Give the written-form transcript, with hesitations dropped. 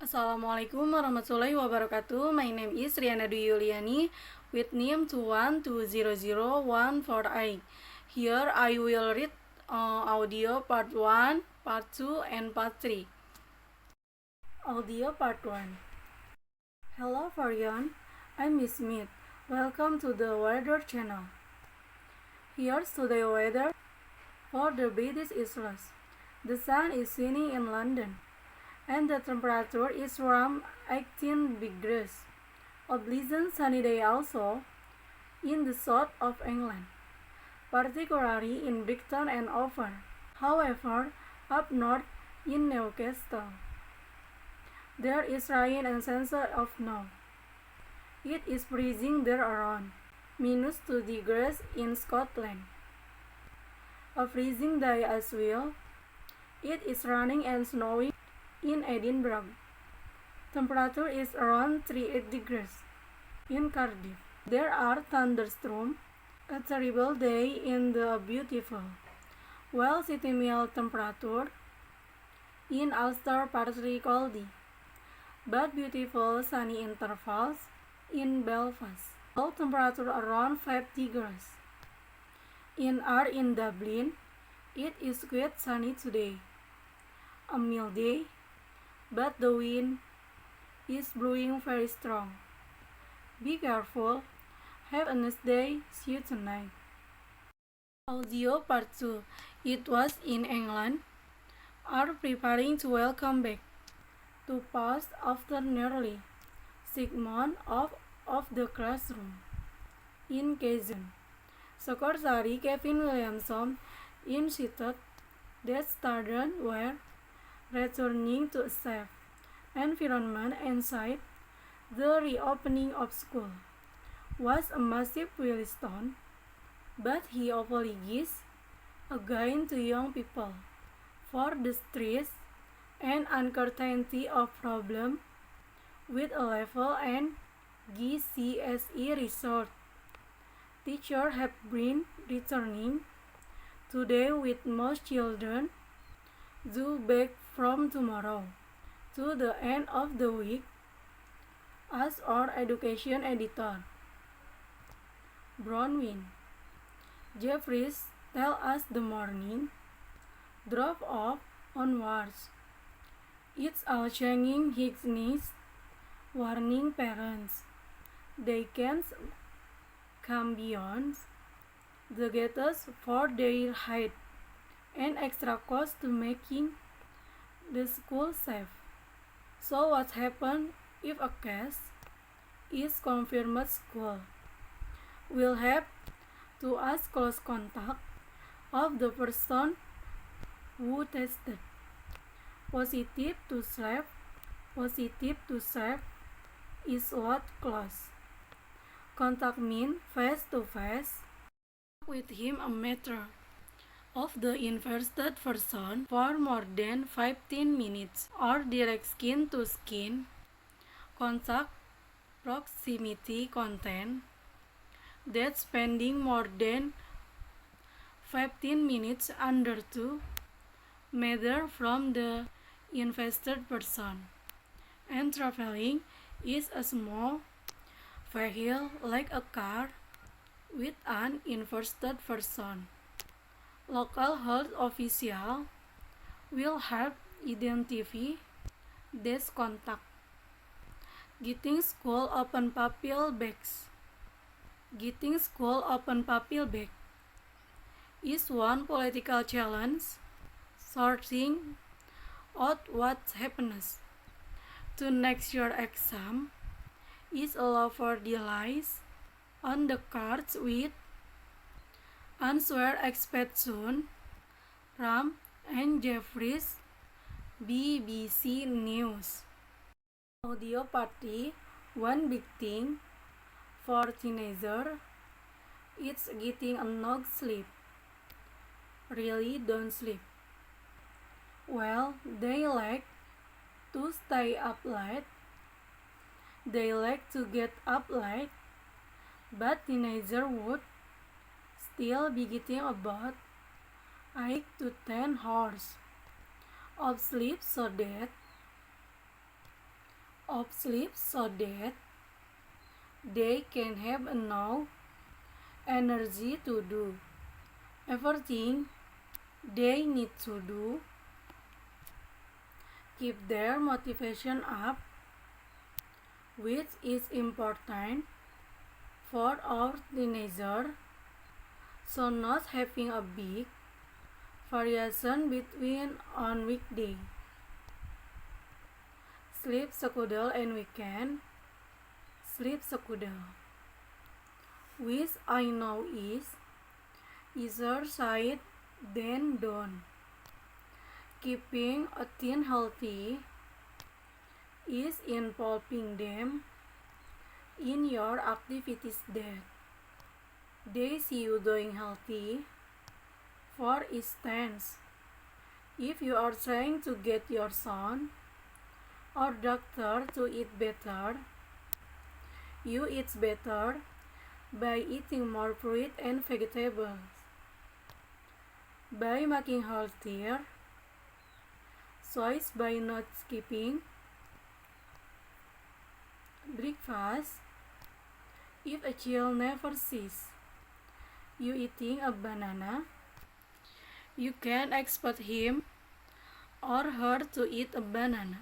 Assalamualaikum warahmatullahi wabarakatuh. My name is Riana Dwi Yuliani with NIM 212000148. Here I will read audio part 1, part 2, and part 3. Audio part 1. Hello Varian, I'm Miss Smith. Welcome to the weather channel. Here's today's weather for the British Isles. The sun is shining in London, and the temperature is around 18 degrees. A pleasant sunny day also in the south of England, particularly in Brighton and Over. However, up north in Newcastle, there is rain and sunset of snow. It is freezing there around -2 degrees in Scotland. A freezing day as well. It is raining and snowing in Edinburgh. Temperature is around 38 degrees. In Cardiff, there are thunderstorms, a terrible day in the beautiful, well city meal temperature. In Ulster, partly cloudy, but beautiful sunny intervals in Belfast. Low temperature around 5 degrees. In Dublin, it is quite sunny today. A mild day, but the wind is blowing very strong. Be careful. Have a nice day. See you tonight. Audio part 2. It was in England. Are preparing to welcome back to past after nearly 6 months of the classroom. In Kazan, Secretary Kevin Williamson insisted that students were returning to a safe environment inside. The reopening of school was a massive milestone, but he apologized again to young people for the stress and uncertainty of problems with A-level and GCSE result. Teachers have been returning today with most children due back from tomorrow to the end of the week, as our education editor, Bronwyn Jeffries, tell us the morning drop off onwards. It's all changing his knees, warning parents they can't come beyond the gates for their height and extra cost to making the school safe. So what happens if a case is confirmed? School will have to ask close contact of the person who tested positive to swab is what close contact means face to face with him a matter of the infected person for more than 15 minutes or direct skin to skin contact proximity content that spending more than 15 minutes under 2 meters from the infected person, and traveling is a small vehicle like a car with an infected person. Local health official will help identify this contact. Getting school open papil bags. Getting school open papil bag is one political challenge. Sorting out what happens to next year's exam is a lot for delays on the cards with answer expect soon. Ram and Jeffries, BBC News. Audio party, one big thing for teenagers, it's getting a no sleep. Really don't sleep. Well, they like to stay up late. They like to get up late, but teenagers would still be getting about 8 to 10 hours of sleep so that of sleep so that they can have enough energy to do everything they need to do. Keep their motivation up, which is important for our teenager, so not having a big variation between on weekday sleep schedule and weekend sleep schedule, which I know is easier said than done. Keeping a teen healthy is involving them in your activities that they see you doing healthy. For instance, if you are trying to get your son or daughter to eat better, you eat better by eating more fruit and vegetables. By making healthier choice by not skipping breakfast. If a child never sees you eating a banana, you can expect him or her to eat a banana.